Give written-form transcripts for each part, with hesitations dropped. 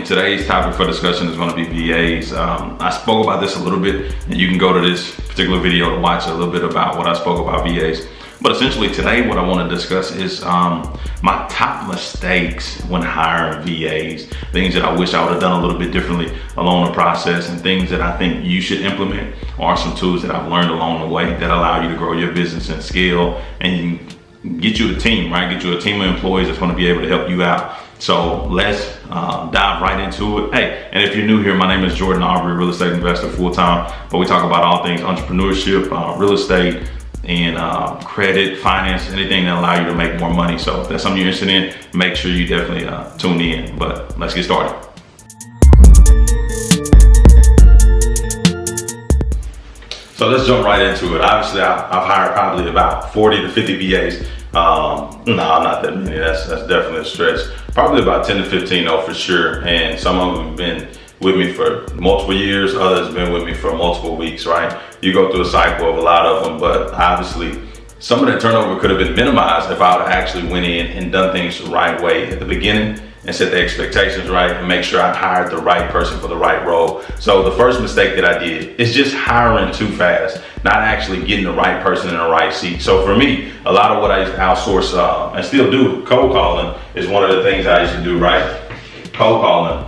Today's topic for discussion is going to be VAs. I spoke about this a little bit, and you can go to this particular video to watch a little bit about what I spoke about VAs. But essentially today what I want to discuss is my top mistakes when hiring VAs, things that I wish I would have done a little bit differently along the process, and things that I think you should implement, are some tools that I've learned along the way that allow you to grow your business and scale, and get you a team, right? Get you a team of employees that's going to be able to help you out. So let's dive right into it. Hey, and if you're new here, my name is Jordan Aubrey, real estate investor full-time, but we talk about all things entrepreneurship, real estate, and credit, finance, anything that allow you to make more money. So if that's something you're interested in, make sure you definitely tune in. But let's get started. So let's jump right into it. Obviously, I've hired probably about 40 to 50 VAs. No, not that many. That's definitely a stretch. Probably about 10 to 15 though, for sure. And some of them have been with me for multiple years. Others have been with me for multiple weeks, right? You go through a cycle of a lot of them, but obviously some of that turnover could have been minimized if I would have actually went in and done things the right way at the beginning and set the expectations right and make sure I hired the right person for the right role. So the first mistake that I did is just hiring too fast, not actually getting the right person in the right seat. So for me, a lot of what I used to outsource and still do, cold calling is one of the things I used to do, right? Cold calling.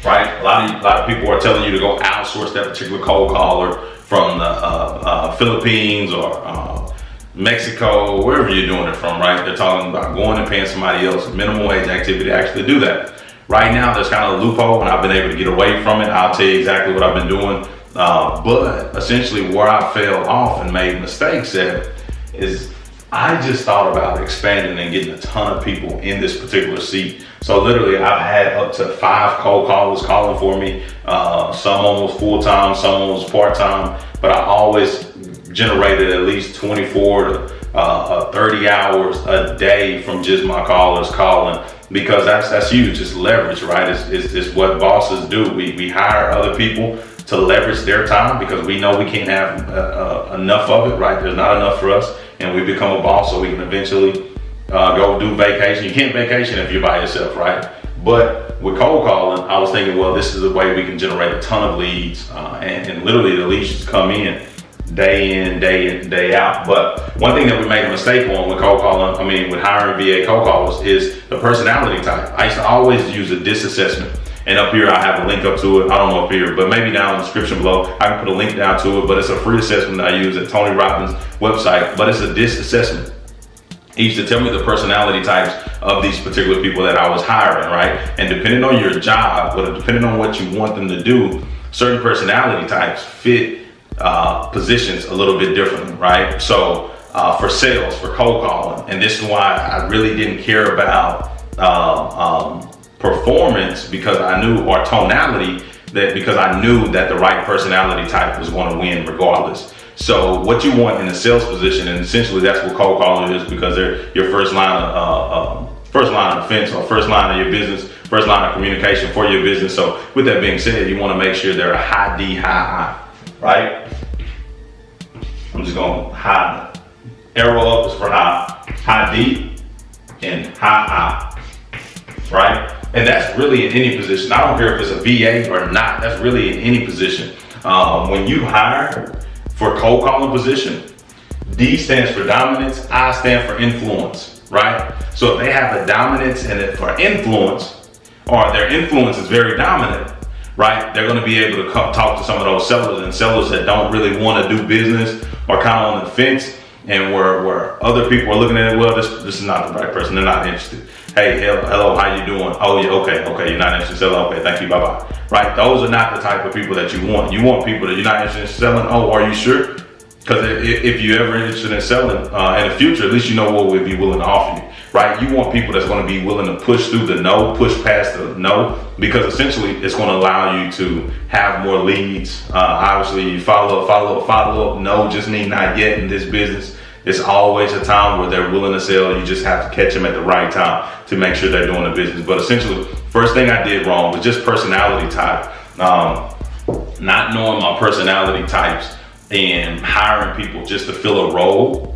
Right? A lot of people are telling you to go outsource that particular cold caller from the Philippines or Mexico, wherever you're doing it from, right? They're talking about going and paying somebody else minimum wage activity to actually do that. Right now, there's kind of a loophole, and I've been able to get away from it. I'll tell you exactly what I've been doing. But essentially where I fell off and made mistakes at is I just thought about expanding and getting a ton of people in this particular seat. So literally I've had up to 5 cold callers calling for me. Some almost full-time, some almost part-time, but I always generated at least 24 to 30 hours a day from just my callers calling, because that's huge. It's leverage, right? It's what bosses do. We hire other people to leverage their time because we know we can't have enough of it, right? There's not enough for us, and we become a boss so we can eventually go do vacation. You can't vacation if you're by yourself, right? But with cold calling, I was thinking, well, this is a way we can generate a ton of leads, and literally the leads just come in, day out. But one thing that we made a mistake on with cold calling, with hiring VA cold callers, is the personality type. I used to always use a DISC assessment. And up here, I have a link up to it. I don't know up here, but maybe down in the description below, I can put a link down to it. But it's a free assessment that I use at Tony Robbins' website. But it's a DISC assessment. It used to tell me the personality types of these particular people that I was hiring, right? And depending on your job, but depending on what you want them to do, certain personality types fit positions a little bit differently, right? So for sales, for cold calling, and this is why I really didn't care about performance, because I knew, or tonality, because I knew that the right personality type was going to win regardless. So what you want in a sales position, and essentially that's what cold calling is, because they're your first line of defense, or first line of your business, first line of communication for your business. So with that being said, you want to make sure they're a high D, high I, right? I'm just going high, arrow up is for high D and high I, right? And that's really in any position. I don't care if it's a VA or not, that's really in any position. When you hire for a cold calling position, D stands for dominance, I stand for influence, right? So if they have a dominance and for influence, or their influence is very dominant, right, they're going to be able to talk to some of those sellers, and sellers that don't really want to do business or kind of on the fence, and where other people are looking at it, well, this is not the right person, they're not interested. Hey, hello, how you doing? Oh, yeah, okay, you're not interested in selling? Okay, thank you, bye-bye. Right? Those are not the type of people that you want. You want people that you're not interested in selling. Oh, are you sure? Because if you're ever interested in selling in the future, at least you know what we'd be willing to offer you, right? You want people that's going to be willing to push through the no, push past the no, because essentially it's going to allow you to have more leads. Obviously, follow up. No just mean not yet in this business. It's always a time where they're willing to sell. You just have to catch them at the right time to make sure they're doing the business. But essentially, first thing I did wrong was just personality type. Not knowing my personality types and hiring people just to fill a role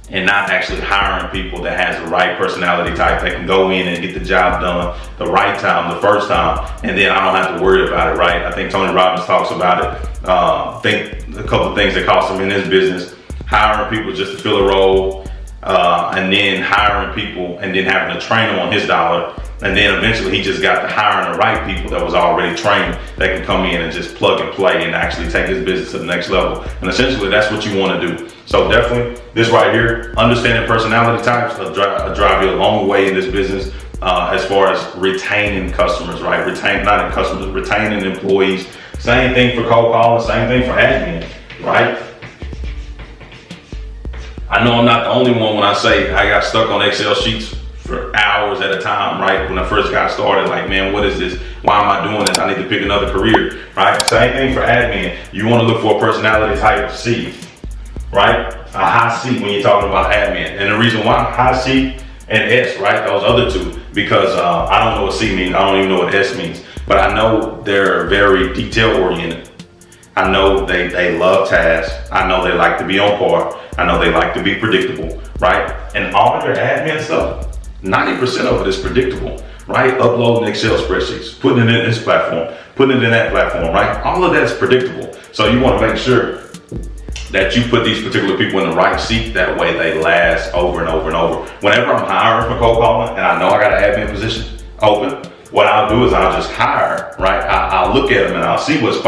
and not actually hiring people that has the right personality type that can go in and get the job done the right time, the first time, and then I don't have to worry about it, right? I think Tony Robbins talks about it. I think a couple of things that cost him in his business: hiring people just to fill a role, and then hiring people and then having to train them on his dollar. And then eventually he just got to hiring the right people that was already trained that can come in and just plug and play and actually take his business to the next level. And essentially that's what you want to do. So definitely this right here, understanding personality types will drive you a long way in this business, as far as retaining customers, right? Retaining employees. Same thing for cold calling, same thing for admin, right? I know I'm not the only one when I say I got stuck on Excel sheets for hours at a time, right? When I first got started, like, man, what is this? Why am I doing this? I need to pick another career, right? Same thing for admin. You want to look for a personality type C, right? A high C when you're talking about admin. And the reason why high C and S, right? Those other two, because I don't know what C means. I don't even know what S means, but I know they're very detail oriented. I know they love tasks. I know they like to be on par. I know they like to be predictable, right? And all their admin stuff, 90% of it is predictable, right? Uploading Excel spreadsheets, putting it in this platform, putting it in that platform, right? All of that's predictable. So you want to make sure that you put these particular people in the right seat. That way they last over and over and over. Whenever I'm hiring for cold calling and I know I got an admin position open, what I'll do is I'll just hire, right? I'll look at them and I'll see what's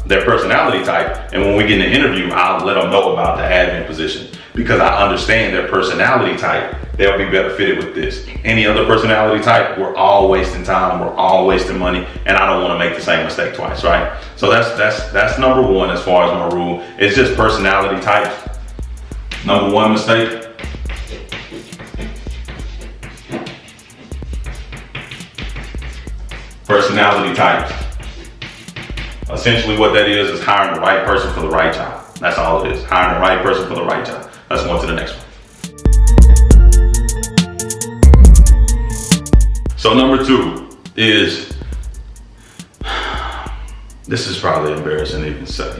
their personality type. And when we get in the interview, I'll let them know about the admin position, because I understand their personality type. They'll be better fitted with this. Any other personality type, we're all wasting time, we're all wasting money, and I don't want to make the same mistake twice, right? So that's number one as far as my rule. It's just personality types. Number one mistake: personality types. Essentially what that is hiring the right person for the right job. That's all it is. Hiring the right person for the right job. Let's go on to the next one. So number two is, this is probably embarrassing to even say.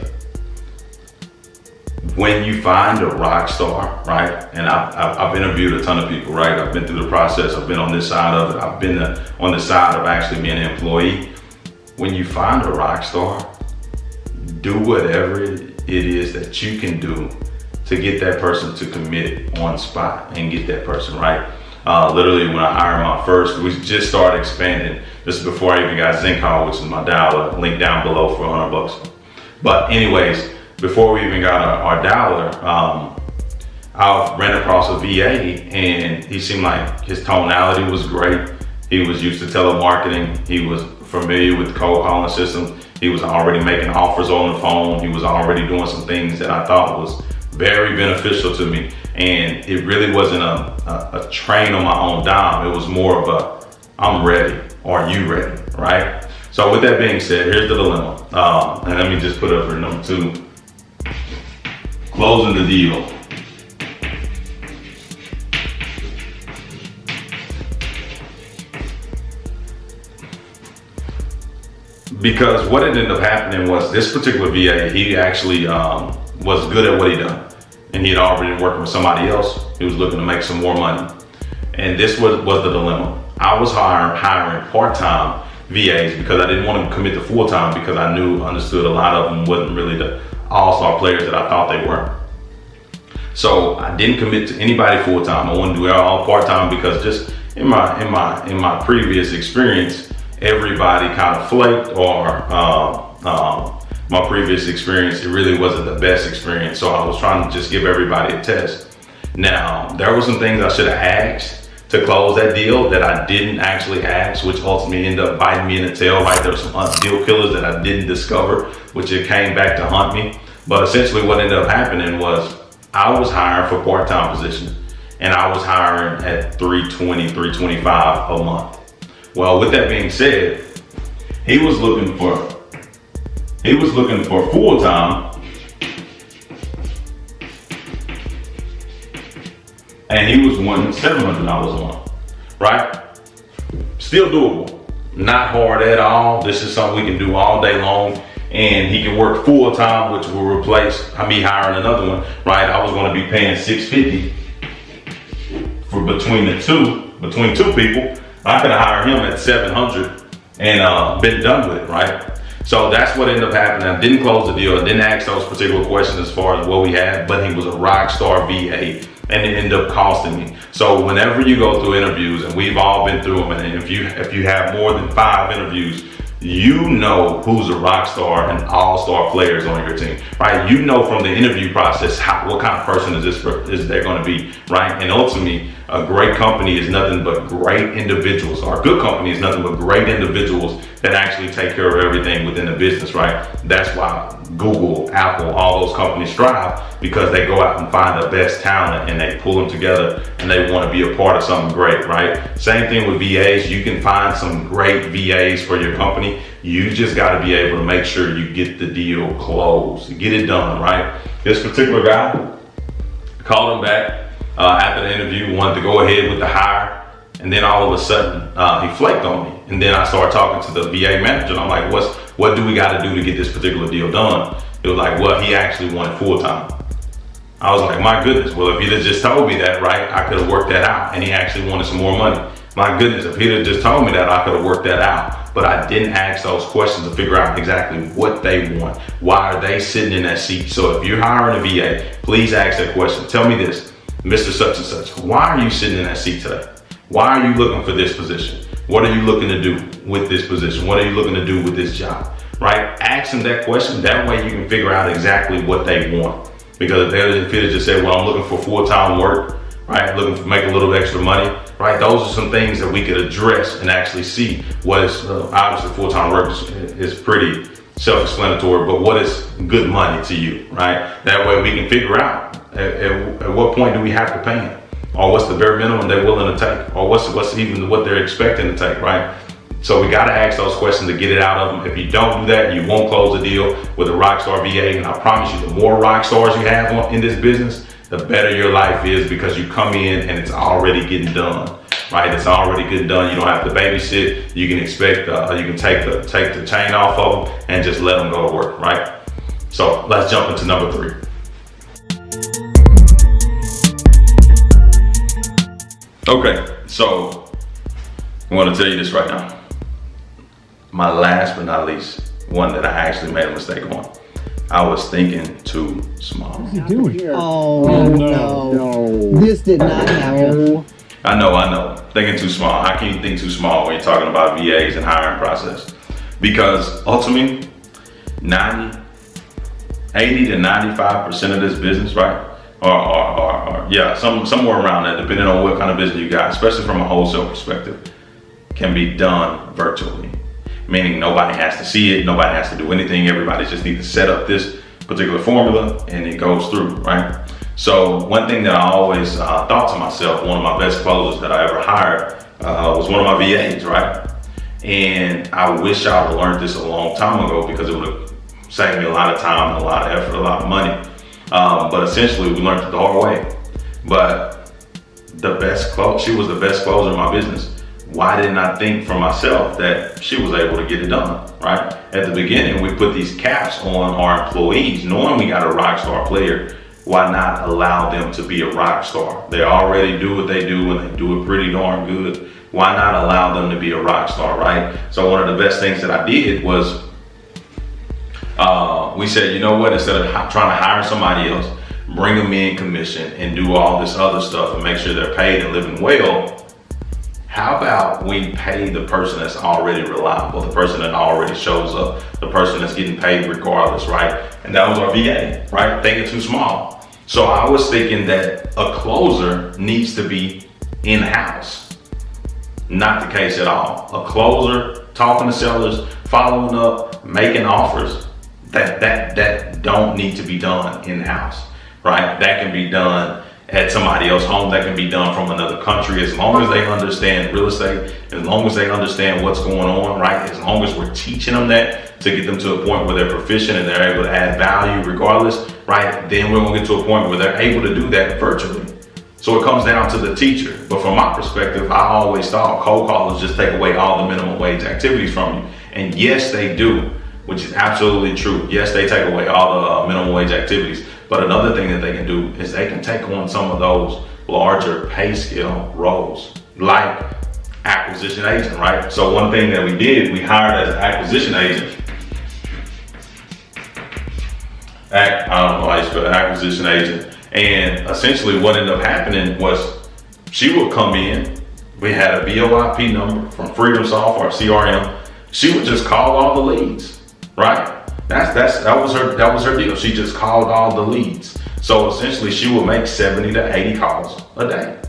When you find a rock star, right? And I've interviewed a ton of people, right? I've been through the process. I've been on this side of it. I've been on the side of actually being an employee. When you find a rock star, do whatever it is that you can do to get that person to commit on spot and get that person right. Literally when I hired my first, we just started expanding. This is before I even got Zinc Call, which is my dialer, link down below for $100. But anyways, before we even got our dialer, I ran across a VA and he seemed like his tonality was great. He was used to telemarketing. He was familiar with the cold calling system. He was already making offers on the phone. He was already doing some things that I thought was very beneficial to me. And it really wasn't a train on my own dime. It was more of a, I'm ready, or are you ready, right? So with that being said, here's the dilemma. And let me just put up for number two. Closing the deal. Because what ended up happening was this particular VA, he actually was good at what he done. And he had already been working with somebody else. He was looking to make some more money. And this was the dilemma. I was hiring part-time VAs because I didn't want to commit to full-time, because I understood a lot of them wasn't really the all-star players that I thought they were. So I didn't commit to anybody full-time. I wanted to do it all part-time, because just in my previous experience, everybody kind of flaked, or my previous experience, it really wasn't the best experience. So I was trying to just give everybody a test. Now, there were some things I should have asked to close that deal that I didn't actually ask, which ultimately ended up biting me in the tail, right? There were some deal killers that I didn't discover, which it came back to haunt me. But essentially what ended up happening was I was hiring for part-time position, and I was hiring at $320, $325 a month. Well, with that being said, he was looking for full-time, and he was wanting $700 a month, right? Still doable, not hard at all. This is something we can do all day long, and he can work full-time, which will replace me hiring another one, right? I was going to be paying $650 for between two people, I could have hired him at 700 and been done with it, right? So that's what ended up happening. I didn't close the deal. I didn't ask those particular questions as far as what we had, but he was a rock star VA, and it ended up costing me. So whenever you go through interviews, and we've all been through them, and if you have more than 5 interviews, you know who's a rock star and all-star players on your team, right? You know from the interview process what kind of person is they're going to be, right? And ultimately, a great company is nothing but great individuals. Or a good company is nothing but great individuals that actually take care of everything within the business, right? That's why Google, Apple, all those companies strive, because they go out and find the best talent and they pull them together and they want to be a part of something great, right? Same thing with VAs. You can find some great VAs for your company. You just got to be able to make sure you get the deal closed, get it done, right? This particular guy, called him back after the interview, wanted to go ahead with the hire, and then all of a sudden he flaked on me. And then I started talking to the VA manager, and I'm like, what do we got to do to get this particular deal done? It was like, well, he actually wanted full-time. I was like, my goodness, well, if he'd have just told me that, right, I could have worked that out. And he actually wanted some more money. My goodness, if he'd have just told me that, I could have worked that out. But I didn't ask those questions to figure out exactly what they want. Why are they sitting in that seat? So if you're hiring a VA, please ask that question. Tell me this, Mr. Such and Such, why are you sitting in that seat today? Why are you looking for this position? What are you looking to do with this position? What are you looking to do with this job, right? Ask them that question. That way you can figure out exactly what they want. Because if they just say, well, I'm looking for full-time work, right? Looking to make a little extra money, right? Those are some things that we could address and actually see what is, obviously full-time work is pretty self-explanatory, but what is good money to you, right? That way we can figure out at what point do we have to pay them, or what's the bare minimum they're willing to take, or what's even what they're expecting to take, right? So we got to ask those questions to get it out of them. If you don't do that, you won't close the deal with a rockstar VA. And I promise you, the more rock stars you have in this business, the better your life is, because you come in and it's already getting done, right? It's already getting done. You don't have to babysit. You can expect, you can take the chain off of them and just let them go to work, right? So let's jump into number 3. Okay, so I want to tell you this right now. My last but not least, one that I actually made a mistake on. I was thinking too small. What are you doing here? Oh, no. This did not happen. I know. Thinking too small. How can you think too small when you're talking about VAs and hiring process? Because ultimately, 80 to 95% of this business, right? Or somewhere around that, depending on what kind of business you got, especially from a wholesale perspective, can be done virtually. Meaning nobody has to see it, nobody has to do anything, everybody just needs to set up this particular formula and it goes through, right? So one thing that I always thought to myself, one of my best closers that I ever hired was one of my VAs, right? And I wish I would have learned this a long time ago, because it would have saved me a lot of time, a lot of effort, a lot of money. But essentially we learned it the hard way. But she was the best closer in my business. Why didn't I think for myself that she was able to get it done, right? At the beginning, we put these caps on our employees, knowing we got a rock star player. Why not allow them to be a rock star? They already do what they do, and they do it pretty darn good. Why not allow them to be a rock star, right? So one of the best things that I did was, we said, you know what, instead of trying to hire somebody else, bring them in commission and do all this other stuff and make sure they're paid and living well, how about we pay the person that's already reliable, the person that already shows up, the person that's getting paid regardless, right? And that was our VA, right? Thinking too small. So I was thinking that a closer needs to be in-house. Not the case at all. A closer, talking to sellers, following up, making offers, that don't need to be done in-house, right? That can be done at somebody else's home, that can be done from another country, as long as they understand real estate, as long as they understand what's going on, right? As long as we're teaching them that to get them to a point where they're proficient and they're able to add value regardless, right? Then we're gonna get to a point where they're able to do that virtually. So it comes down to the teacher. But from my perspective, I always thought cold callers just take away all the minimum wage activities from you. And yes, they do, which is absolutely true. Yes, they take away all the minimum wage activities. But another thing that they can do is they can take on some of those larger pay scale roles, like acquisition agent, right? So one thing that we did, we hired as an acquisition agent. I don't know how you spell acquisition agent. And essentially what ended up happening was she would come in, we had a VoIP number from Freedom Software, CRM. She would just call all the leads, right? That was her deal. She just called all the leads. So essentially she would make 70 to 80 calls a day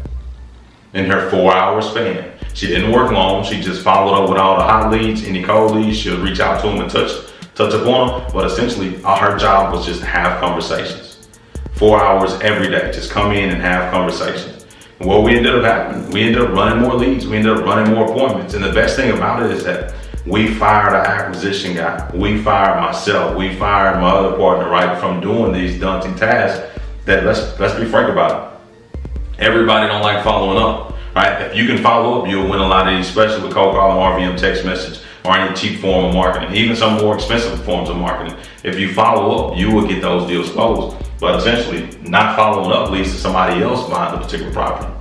in her 4-hour span. She didn't work long. She just followed up with all the hot leads, any cold leads. She'll reach out to them and touch upon them. But essentially her job was just to have conversations. 4 hours every day, just come in and have conversations. And what we ended up happening, we ended up running more leads. We ended up running more appointments. And the best thing about it is that we fired our acquisition guy. We fired myself. We fired my other partner, right, from doing these daunting tasks that, let's be frank about it. Everybody don't like following up, right? If you can follow up, you'll win a lot of these, especially with cold calling, RVM, text message, or any cheap form of marketing, even some more expensive forms of marketing. If you follow up, you will get those deals closed. But essentially, not following up leads to somebody else buying the particular property.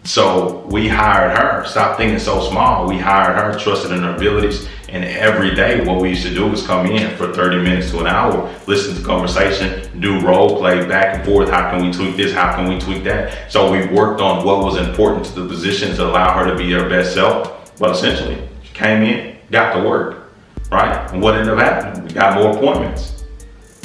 So we hired her. Stop thinking so small. We hired her, trusted in her abilities, and every day what we used to do was come in for 30 minutes to an hour, listen to conversation, do role play back and forth. How can we tweak this? How can we tweak that? So we worked on what was important to the position to allow her to be her best self. But essentially, she came in, got to work, right? And what ended up happening? We got more appointments.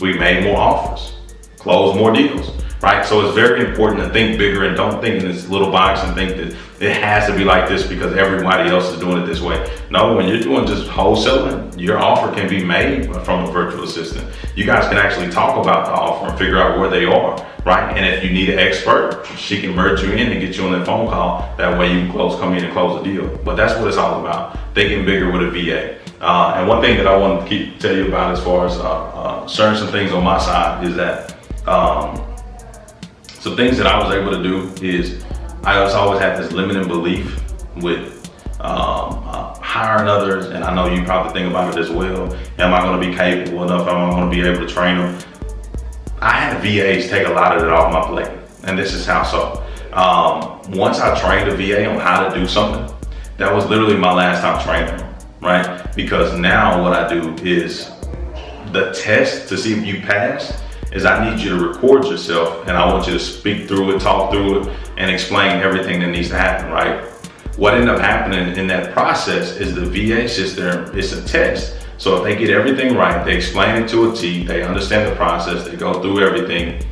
We made more offers, closed more deals. Right, so it's very important to think bigger and don't think in this little box and think that it has to be like this because everybody else is doing it this way. No, when you're doing just wholesaling, your offer can be made from a virtual assistant. You guys can actually talk about the offer and figure out where they are, right? And if you need an expert, she can merge you in and get you on that phone call. That way you can come in and close a deal. But that's what it's all about, thinking bigger with a VA. And one thing that I want to tell you about as far as sharing some things on my side is that some things that I was able to do is I always had this limiting belief with hiring others, and I know you probably think about it as well. Am I going to be capable enough? Am I going to be able to train them? I had VAs take a lot of it off my plate, and this is how so. Once I trained a VA on how to do something, that was literally my last time training them, right? Because now what I do is the test to see if you pass is I need you to record yourself and I want you to speak through it, talk through it, and explain everything that needs to happen, right? What ended up happening in that process is the VA sits there, it's a test. So if they get everything right, they explain it to a T, they understand the process, they go through everything.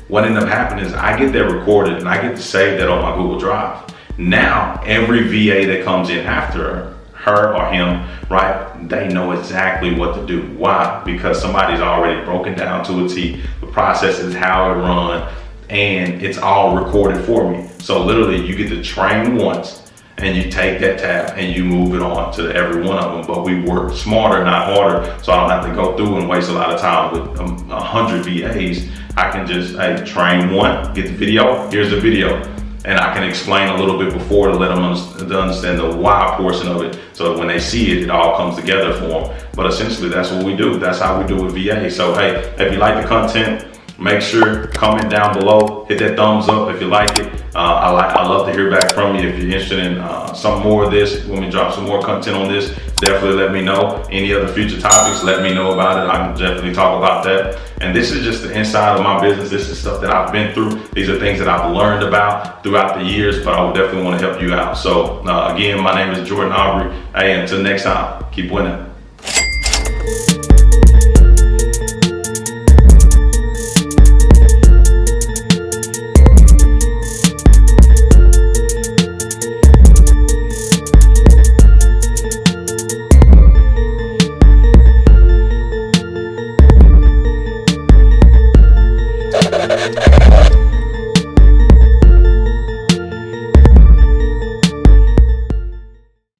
What ended up happening is I get that recorded and I get to save that on my Google Drive. Now, every VA that comes in after her or him, right, they know exactly what to do. Why? Because somebody's already broken down to a T. The process is how it runs, and it's all recorded for me. So literally, you get to train once, and you take that tab and you move it on to every one of them. But we work smarter, not harder, so I don't have to go through and waste a lot of time with 100 VAs. I can just train one, get the video, here's the video. And I can explain a little bit before to let them understand the why portion of it. So when they see it, it all comes together for them. But essentially, that's what we do. That's how we do with VA. So hey, if you like the content, make sure comment down below, hit that thumbs up if you like it. I love to hear back from you. If you're interested in some more of this, when we drop some more content on this, definitely let me know. Any other future topics, let me know about it. I can definitely talk about that. And this is just the inside of my business. This is stuff that I've been through. These are things that I've learned about throughout the years, but I would definitely want to help you out. So again, my name is Jordan Aubrey. Hey, until next time, keep winning.